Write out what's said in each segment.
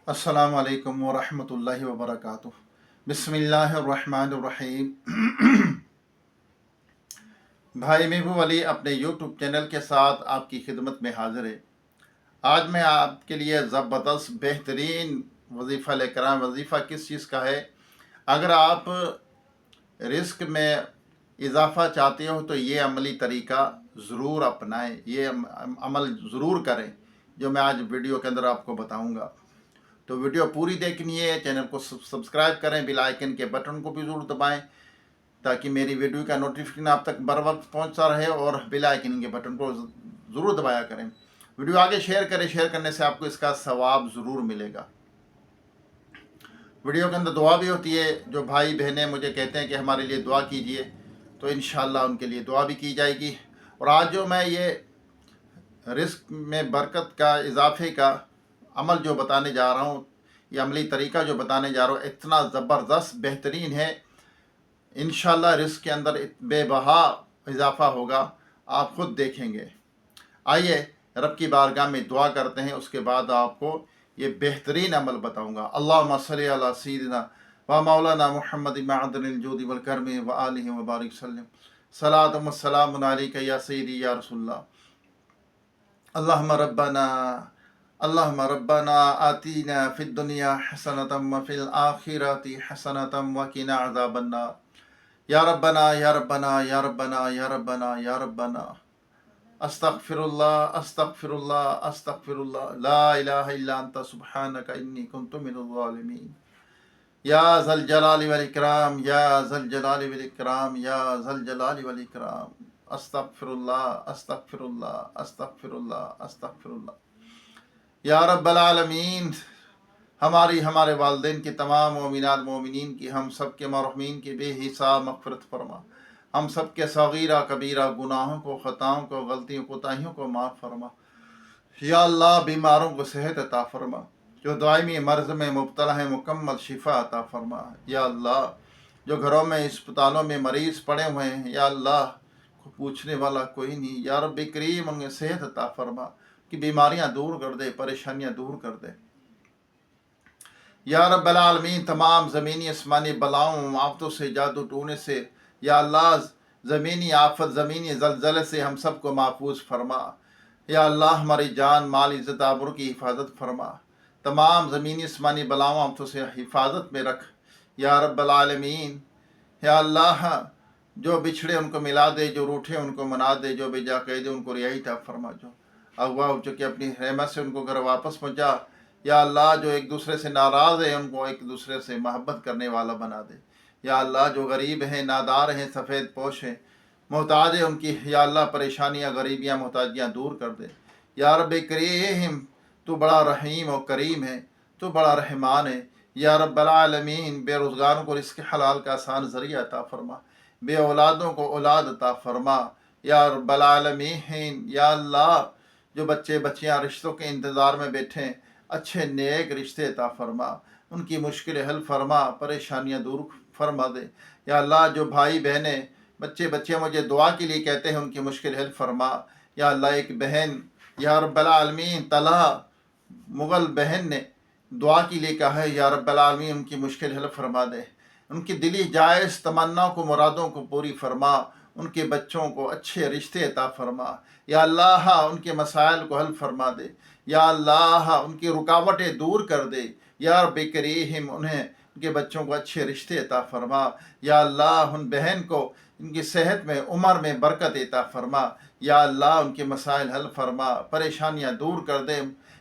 अस्सलामु अलैकुम वरहमतुल्लाहि वबरकातुह। बिस्मिल्लाहिर्रहमानिर्रहीम। भाई महबूब अली अपने यूट्यूब चैनल के साथ आपकी खिदमत में हाजिर है। आज मैं आपके लिए ज़बरदस्त बेहतरीन वजीफ़ा लेकर आया। वजीफ़ा किस चीज़ का है? अगर आप रिस्क में इजाफ़ा चाहते हो तो ये अमली तरीका ज़रूर अपनाएं, ये अमल ज़रूर करें जो मैं आज वीडियो के अंदर आपको बताऊंगा। तो वीडियो पूरी देखनी है, चैनल को सब्सक्राइब करें, बेल आइकन के बटन को भी ज़रूर दबाएं ताकि मेरी वीडियो का नोटिफिकेशन आप तक बर वक्त पहुँचता रहे, और बेल आइकन के बटन को ज़रूर दबाया करें। वीडियो आगे शेयर करें, शेयर करने से आपको इसका सवाब ज़रूर मिलेगा। वीडियो के अंदर दुआ भी होती है। जो भाई बहनें मुझे कहते हैं कि हमारे लिए दुआ कीजिए, तो इंशाअल्लाह उनके लिए दुआ भी की जाएगी। और आज जो मैं ये रिस्क में बरकत का, इजाफे का अमल जो बताने जा रहा हूँ, ये अमली तरीका जो बताने जा रहा हूँ, इतना ज़बरदस्त बेहतरीन है। इंशाअल्लाह रिस्क के अंदर बेबहा इजाफा होगा, आप खुद देखेंगे। आइए रब की बारगाह में दुआ करते हैं, उसके बाद आपको ये बेहतरीन अमल बताऊंगा। अल्लाहुम्मा सल्ली अला सय्यिदिना व मौलाना मुहम्मद मअदनिल जूदि वल करमी व आलिहि व बारिक सल्लम। सलातुम व सलामुन अलैका या सय्यदी या रसूलल्लाह। अल्लाहुम्मा रब्बना आतीना फिद दुनिया हसनतम व फिल आखिरति हसनतम व किना अज़ाबन्नार। या रब्बना या रब्बना या रब्बना या रब्बना या रब्बना। अस्तगफिरुल्लाह अस्तगफिरुल्लाह अस्तगफिरुल्लाह, ला इलाहा इल्ला अंता सुब्हानका इन्नी कुन्तु मिनज़ ज़ालिमीन। या ज़ल जलाली वल इकराम, या ज़ल जलाली वल इकराम, या ज़ल जलाली वल इकराम। अस्तगफिरुल्लाह अस्तगफिरुल्लाह अस्तगफिरुल्लाह अस्तगफिरुल्लाह। या रब्बल आलमीन, हमारे वालिदैन की तमाम मोमिनात मोमिनीन की, हम सब के मरहूमीन की बेहिसाब मग़फ़िरत फरमा। हम सब के सगीरा कबीरा गुनाहों को, ख़ताओं को, गलतियों कोताहियों को माफ़ फरमा। या अल्लाह, बीमारों को सेहत अता फरमा, जो दायमी मर्ज़ में मुब्तला है मुकम्मल शिफा अता फरमा। या अल्लाह, जो घरों में अस्पतालों में मरीज़ पड़े हुए हैं, या अल्लाह को पूछने वाला कोई नहीं। या रब्बी करीम, उन्हें सेहत अता फरमा, कि बीमारियां दूर कर दे, परेशानियां दूर कर दे। या रब्बल आलमीन, तमाम ज़मीनी आसमानी बलाओं आफतों से, जादू टोने से, या अल्लाह ज़मीनी आफत, ज़मीनी ज़लज़ले से हम सब को महफूज फरमा। या अल्लाह, हमारी जान माल इज़्ज़त आबरू की हिफाजत फरमा, तमाम ज़मीनी आसमानी बलाओं आफतों से हिफाजत में रख। या रब्बल आलमीन, या अल्लाह, जो बिछड़े उनको मिला दे, जो रूठे उनको मना दे, जो बेजा कैदे उनको रिहाई अता फरमा, जो अगवा हो चुके अपनी रहमत से उनको घर वापस पहुँचा। या अल्लाह, जो एक दूसरे से नाराज़ है उनको एक दूसरे से मोहब्बत करने वाला बना दे। या अल्लाह, जो गरीब हैं, नादार हैं, सफ़ेद पोश हैं, मोहताज है, उनकी या अल्लाह परेशानियाँ, गरीबियाँ, मोहताजियाँ दूर कर दे। या रब्बी करीम, तू बड़ा रहीम और करीम है, तू बड़ा रहमान है। या रब्बल आलमीन, बेरोज़गारों को रिज़्क़ हलाल का आसान ज़रिया अता फरमा, बे औलादों को औलाद अता फरमा। या रब्बल आलमीन, या अल्लाह, जो बच्चे बच्चियाँ रिश्तों के इंतज़ार में बैठे हैं, अच्छे नेक रिश्ते अता फरमा, उनकी मुश्किलें हल फरमा, परेशानियाँ दूर फरमा दे। या अल्लाह, जो भाई बहनें, बच्चे बच्चियाँ मुझे दुआ के लिए कहते हैं, उनकी मुश्किल हल फरमा। या अल्लाह, एक बहन, या रब्बल आलमीन, तलहा मुग़ल बहन ने दुआ के लिए कहा है, या रब्बल आलमीन, उनकी मुश्किल हल फरमा दे, उनकी दिली जायज़ तमन्नाओं को, मुरादों को पूरी फरमा, उनके बच्चों को अच्छे रिश्ते अता फरमा। या अल्लाह, उनके मसाइल को हल फरमा दे। या अल्लाह, उनकी रुकावटें दूर कर दे। या रब्बी करीम, उन्हें उनके बच्चों को अच्छे रिश्ते अता फरमा। या अल्लाह, उन बहन को उनकी सेहत में, उम्र में बरकत अता फरमा। या अल्लाह, उनके मसाइल हल फरमा, परेशानियाँ दूर कर दे।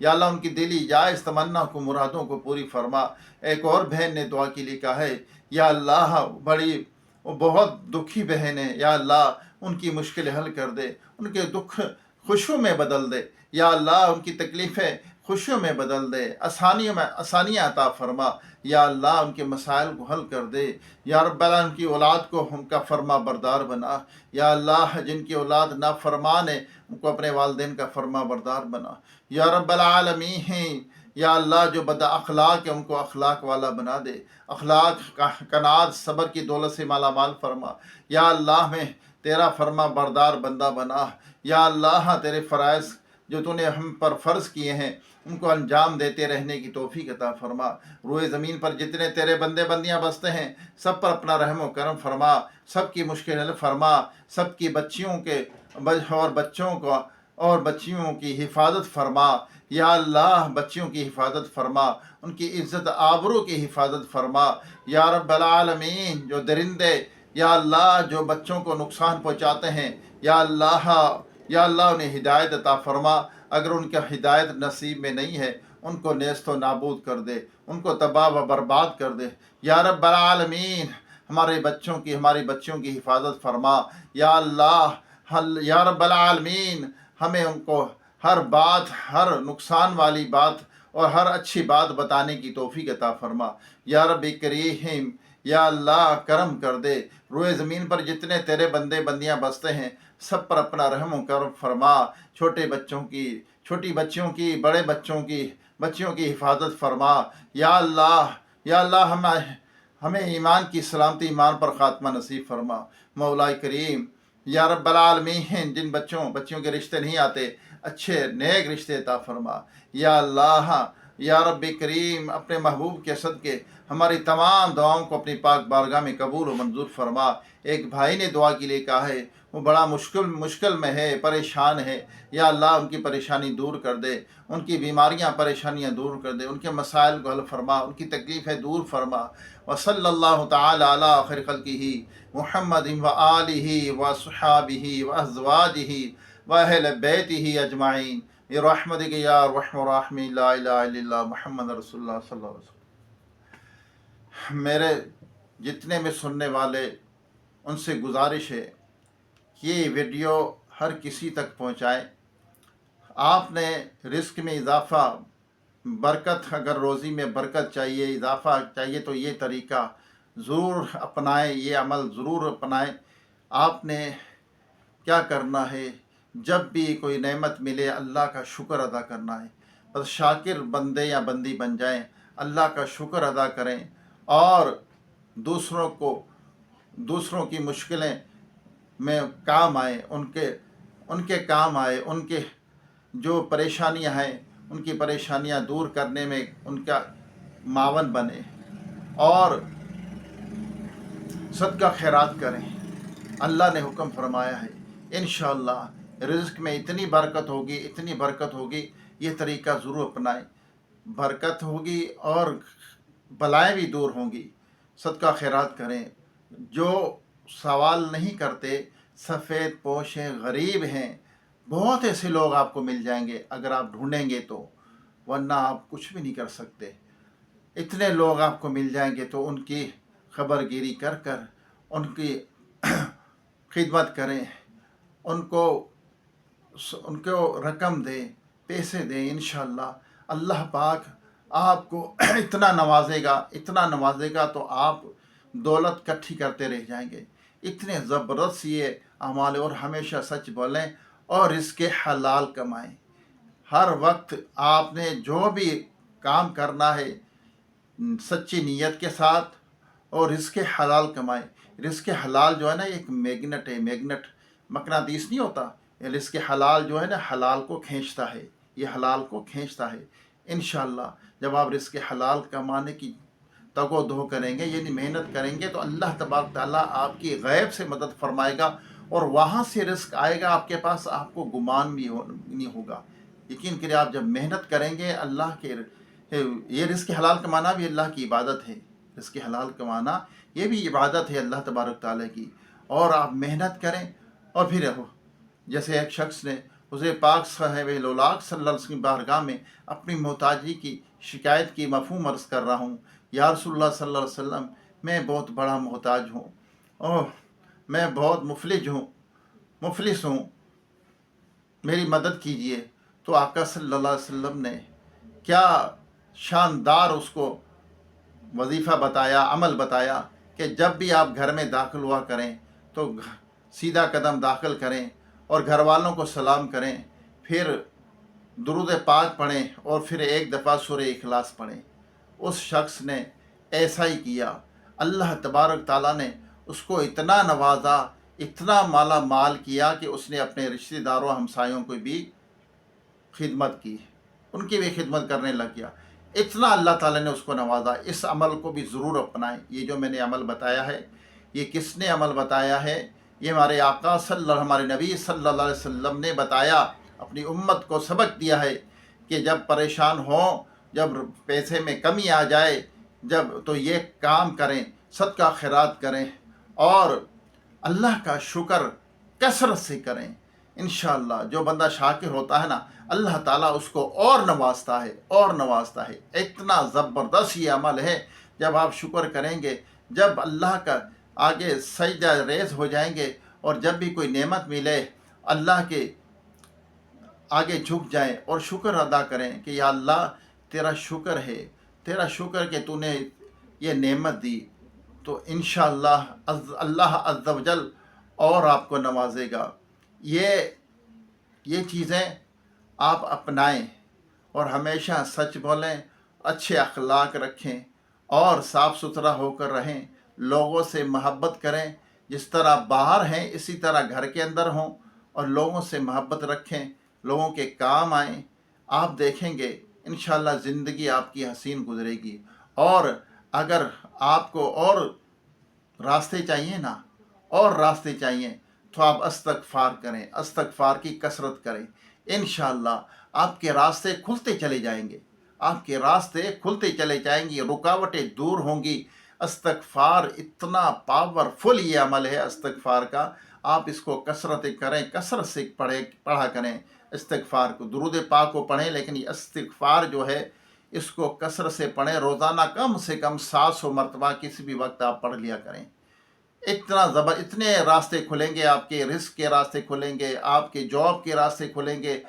या अल्लाह, उनकी दिली जायज़ तमन्ना को, मुरादों को पूरी फरमा। एक और बहन ने दुआ के लिए कहा है, या अल्लाह, बड़ी वो बहुत दुखी बहन है, या अल्लाह उनकी मुश्किल हल कर दे, उनके दुख खुशियों में बदल दे। या अल्लाह, उनकी तकलीफ़ें खुशियों में बदल दे, आसानियाँ अता फरमा। या अल्लाह, उनके मसाइल को हल कर दे। या रब्बल आलमीन, उनकी औलाद को उनका फरमा बरदार बना। या अल्लाह, जिनकी औलाद नाफरमान है, उनको अपने वालिदैन का फरमा बरदार बना। या रब्बल आलमीन, या अल्लाह, जो बद अखलाक है उनको अखलाक वाला बना दे, अखलाक कनात सब्र की दौलत से माला माल फरमा। या अल्लाह, में तेरा फरमा बरदार बंदा बना। या अल्लाह, तेरे फ़राइज़ जो तूने हम पर फ़र्ज़ किए हैं उनको अंजाम देते रहने की तौफीक अता फरमा। रोए ज़मीन पर जितने तेरे बंदे बंदियां बसते हैं सब पर अपना रहम व करम फरमा, सबकी मुश्किल हल फरमा, सबकी बच्चियों के और बच्चों को और बच्चियों की हिफाजत फरमा। या अल्लाह बच्चियों की हिफाजत फरमा, उनकी इज़्ज़त आबरू की हिफाजत फरमा। या रब्बल आलमीन, जो दरिंदे या अल्लाह जो बच्चों को नुकसान पहुँचाते हैं, या अल्लाह उन्हें हिदायत अता फरमा। अगर उनका हिदायत नसीब में नहीं है उनको नेस्त व नाबूद कर दे, उनको तबाह व बर्बाद कर दे। या रब्बल आलमीन, हमारी बच्चियों की हिफाजत फरमा। या अल्लाह या रब्बल आलमीन, हमें उनको हर बात, हर नुकसान वाली बात और हर अच्छी बात बताने की तौफीक अता फरमा। या रब्बी करीम, या अल्लाह करम कर दे। रोए ज़मीन पर जितने तेरे बंदे बंदियां बसते हैं सब पर अपना रहम करम फरमा। छोटी बच्चियों की, बड़े बच्चियों की हिफाजत फरमा। या अल्लाह हमें ईमान की सलामती, ईमान पर ख़ात्मा नसीब फरमा। मौला करीम, या रब्बल आलमीन, जिन बच्चियों के रिश्ते नहीं आते अच्छे नेक रिश्ते अता फरमा। या अल्लाह, या रब्बी करीम, अपने महबूब के सदके हमारी तमाम दुआओं को अपनी पाक बारगाह में कबूल व मंजूर फरमा। एक भाई ने दुआ के लिए कहा है, वो बड़ा मुश्किल में है, परेशान है। या अल्लाह उनकी परेशानी दूर कर दे, उनकी बीमारियां परेशानियां दूर कर दे, उनके मसाइल को हल फरमा, उनकी तकलीफ़ें दूर फरमा। व सल्लल्लाहु तआला अला खैर खल्क़िही मुहम्मदिन व आलिही व सुहाबिही व अज़वाजिही व अहले बैतिही अजमाइन बिरहमतिक या अरहमर राहिमीन। ला इलाहा इल्लल्लाह मुहम्मद रसूलुल्लाह सल्लल्लाहु अलैहि वसल्लम। मेरे जितने भी सुनने वाले, उनसे गुजारिश है कि ये वीडियो हर किसी तक पहुंचाएं। आपने रिस्क में इजाफ़ा, बरकत, अगर रोज़ी में बरकत चाहिए, इजाफ़ा चाहिए तो ये तरीक़ा ज़रूर अपनाएं, ये अमल ज़रूर अपनाएं। आपने क्या करना है, जब भी कोई नेमत मिले अल्लाह का शुक्र अदा करना है। बस शाकिर बंदे या बंदी बन जाएं, अल्लाह का शुक्र अदा करें और दूसरों की मुश्किलें में काम आए, उनके काम आए, उनके जो परेशानियां हैं उनकी परेशानियां दूर करने में उनका मावन बने और सदका खैरात करें। अल्लाह ने हुक्म फरमाया है, इंशाअल्लाह रिज़्क में इतनी बरकत होगी, ये तरीक़ा ज़रूर अपनाएं। बरकत होगी और बलाएं भी दूर होंगी। सदका खैरात करें। जो सवाल नहीं करते, सफ़ेद पोश हैं, गरीब हैं, बहुत ऐसे लोग आपको मिल जाएंगे अगर आप ढूंढेंगे तो, वरना आप कुछ भी नहीं कर सकते। इतने लोग आपको मिल जाएंगे तो उनकी खबरगिरी कर उनकी खिदमत करें, उनको रकम दें, पैसे दें। इंशाअल्लाह अल्लाह पाक आपको इतना नवाजेगा तो आप दौलत इकट्ठी करते रह जाएंगे। इतने ज़बरदस्त ये अमाल, और हमेशा सच बोलें और इसके हलाल कमाएं। हर वक्त आपने जो भी काम करना है सच्ची नीयत के साथ और इसके हलाल कमाएं। रिज़्क़ हलाल जो है ना, एक मैग्नेट है, मकनातीस नहीं होता, रिज़्क़ हलाल जो है ना, हलाल को खींचता है, ये हलाल को खींचता है। इंशाअल्लाह जब आप रिज़्क़ हलाल कमाने की तगो-दो करेंगे, यानी मेहनत करेंगे, तो अल्लाह तबारक ताला आपकी गैब से मदद फरमाएगा और वहाँ से रिज़्क़ आएगा आपके पास, आपको गुमान भी नहीं होगा। यकीन करिए, आप जब मेहनत करेंगे अल्लाह के, ये रिज़्क़ हलाल कमाना भी अल्लाह की इबादत है। रिज़्क़ हलाल कमाना ये भी इबादत है अल्लाह तबारक ताला की। और आप मेहनत करें और फिर जैसे एक शख्स ने हुज़ूर पाक साहिब-ए-लौलाक सल्लल्लाहु अलैहि वसल्लम की बारगाह में अपनी मोहताजी की शिकायत की, मफ़हूम अर्ज़ कर रहा हूँ, या रसूलुल्लाह सल्लल्लाहु अलैहि वसल्लम, मैं बहुत बड़ा मोहताज हूँ और मैं बहुत मुफलिस हूँ, मेरी मदद कीजिए। तो आका सल्लल्लाहु अलैहि वसल्लम ने क्या शानदार उसको वजीफ़ा बताया, अमल बताया कि जब भी आप घर में दाखिल हुआ करें तो सीधा कदम दाखिल करें और घर वालों को सलाम करें, फिर दुरूद पाक पढ़ें और फिर एक दफ़ा सूरह इखलास पढ़ें। उस शख्स ने ऐसा ही किया। अल्लाह तबारक ताला ने उसको इतना नवाजा, इतना माला माल किया कि उसने अपने रिश्तेदारों हमसायों को भी खिदमत की। ان کی بھی خدمت کرنے لگ گیا. اتنا اللہ تعالیٰ نے اس کو نوازا. اس عمل کو بھی ضرور اپنائیں. یہ جو میں نے عمل بتایا ہے، یہ کس نے عمل بتایا ہے؟ یہ ہمارے آقا ہمارے نبی صلی اللہ علیہ وسلم نے بتایا، اپنی امت کو سبق دیا ہے کہ جب پریشان ہوں، جب پیسے میں کمی آ جائے، جب تو یہ کام کریں، صدقہ خیرات کریں اور اللہ کا شکر کثرت سے کریں. انشاءاللہ جو بندہ شاکر ہوتا ہے نا، اللہ تعالیٰ اس کو اور نوازتا ہے، اور نوازتا ہے. اتنا زبردست یہ عمل ہے. جب آپ شکر کریں گے، جب اللہ کا آگے سجدہ ریز ہو جائیں گے، اور جب بھی کوئی نعمت ملے اللہ کے آگے جھک جائیں اور شکر ادا کریں کہ یا اللہ تیرا شکر ہے، تیرا شکر کہ تو نے یہ نعمت دی، تو انشاءاللہ اللہ عز و جل اور آپ کو نوازے گا. یہ چیزیں آپ اپنائیں اور ہمیشہ سچ بولیں، اچھے اخلاق رکھیں اور صاف ستھرا ہو کر رہیں. لوگوں سے محبت کریں، جس طرح باہر ہیں اسی طرح گھر کے اندر ہوں، اور لوگوں سے محبت رکھیں، لوگوں کے کام آئیں. آپ دیکھیں گے انشاءاللہ زندگی آپ کی حسین گزرے گی. اور اگر آپ کو اور راستے چاہیے نا، اور راستے چاہیے، تو آپ استغفار کریں، استغفار کی کثرت کریں. انشاءاللہ آپ کے راستے کھلتے چلے جائیں گے، آپ کے راستے کھلتے چلے جائیں گے، رکاوٹیں دور ہوں گی. استغفار اتنا پاورفل یہ عمل ہے استغفار کا. آپ اس کو کثرت کریں، کثرت سے پڑھا کریں استغفار کو. درود پاک کو پڑھیں، لیکن یہ استغفار جو ہے اس کو کثرت سے پڑھیں. روزانہ کم سے کم 700 مرتبہ کسی بھی وقت آپ پڑھ لیا کریں. اتنے راستے کھلیں گے، آپ کے رزق کے راستے کھلیں گے، آپ کے جاب کے راستے کھلیں گے.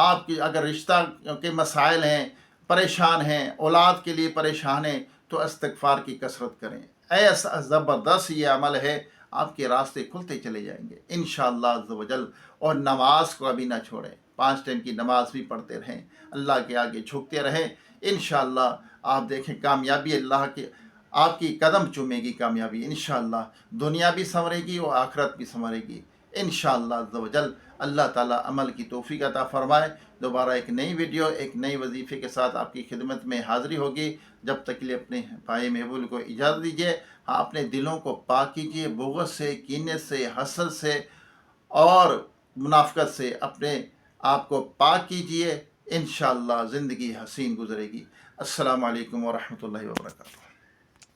آپ کی اگر رشتہ کے مسائل ہیں، پریشان ہیں، اولاد کے لیے پریشان ہیں، تو استغفار کی کثرت کریں. ایسا زبردست یہ عمل ہے، آپ کے راستے کھلتے چلے جائیں گے انشاءاللہ عز و جل. اور نماز کو ابھی نہ چھوڑیں، 5 ٹائم کی نماز بھی پڑھتے رہیں، اللہ کے آگے جھکتے رہیں. انشاءاللہ آپ دیکھیں کامیابی اللہ کے آپ کی قدم چومے گی. کامیابی انشاءاللہ دنیا بھی سنورے گی اور آخرت بھی سنورے گی انشاءاللہ عز و جل. اللہ تعالیٰ عمل کی توفیق عطا فرمائے. دوبارہ ایک نئی ویڈیو، ایک نئی وظیفے کے ساتھ آپ کی خدمت میں حاضری ہوگی. جب تک کے لیے اپنے بھائی محبوب کو اجازت دیجیے. ہاں، اپنے دلوں کو پاک کیجیے، بغض سے، کینے سے، حسد سے اور منافقت سے اپنے آپ کو پاک کیجیے. انشاءاللہ زندگی حسین گزرے گی. السلام علیکم ورحمۃ اللہ وبرکاتہ.